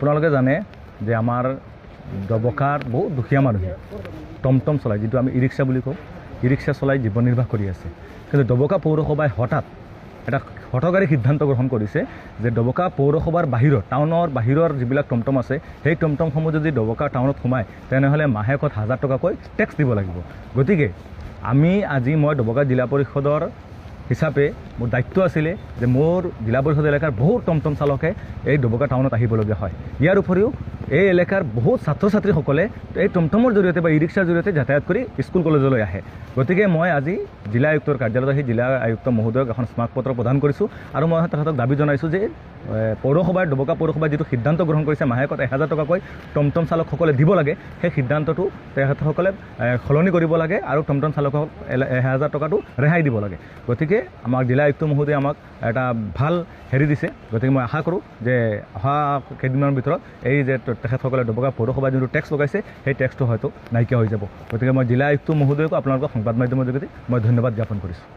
আপোনালোকে জানে যে আমাৰ ডবকাৰ বহুত দুখীয়া মানুহে টমটম চলাই, যিটো আমি ই ৰিক্সা বুলি কওঁ, ই ৰিক্সা চলাই জীৱন নিৰ্বাহ কৰি আছে। কিন্তু ডবকা পৌৰসভাই হঠাৎ এটা হঠকাৰী সিদ্ধান্ত গ্ৰহণ কৰিছে যে ডবকা পৌৰসভাৰ বাহিৰত, টাউনৰ বাহিৰৰ যিবিলাক টমটম আছে, সেই টমটমসমূহ যদি ডবকা টাউনত সোমায় তেনেহ'লে মাহেকত 1000 টকাকৈ টেক্স দিব লাগিব। গতিকে মই ডবকা জিলা পৰিষদৰ হিচাপে মোৰ দায়িত্ব আছিলে যে মোৰ জিলা পৰিষদ এলেকাৰ বহুত টমটম চালকে এই ডবকা টাউনত আহিবলগীয়া হয়। ইয়াৰ উপৰিও এই এলেকাৰ বহুত ছাত্ৰ ছাত্ৰীসকলে এই টমটমৰ জৰিয়তে বা ই ৰিক্সাৰ জৰিয়তে যাতায়াত কৰি স্কুল কলেজলৈ আহে। গতিকে মই আজি জিলা আয়ুক্তৰ কাৰ্যালয়ত আহি জিলা আয়ুক্ত মহোদয়ক এখন স্মাৰকপত্ৰ প্ৰদান কৰিছোঁ আৰু মই তেখেতক দাবী জনাইছোঁ যে পৌৰসভাৰ ডবকা পৌৰসভাই যিটো সিদ্ধান্ত গ্ৰহণ কৰিছে মাহেকত 1000 টকাকৈ টমটম চালকসকলে দিব লাগে, সেই সিদ্ধান্তটো তেখেতসকলে সলনি কৰিব লাগে আৰু টমটম চালকক 1000 টকাটো ৰেহাই দিব লাগে। গতিকে আমাক জিলা আয়ুক্ত মহোদয়ে আমাক এটা ভাল হেৰি দিছে। গতিকে মই আশা কৰোঁ যে অহা কেইদিনমানৰ ভিতৰত এই যে তেখেতসকলে ডবকা পৌৰসভাই যোনটো টেক্স লগাইছে সেই টেক্সটো হয়তো নাইকিয়া হৈ যাব। গতিকে মই জিলা আয়ুক্ত মহোদয়কো আপোনালোকৰ সংবাদ মাধ্যমৰ যোগেদি মই ধন্যবাদ জ্ঞাপন কৰিছোঁ।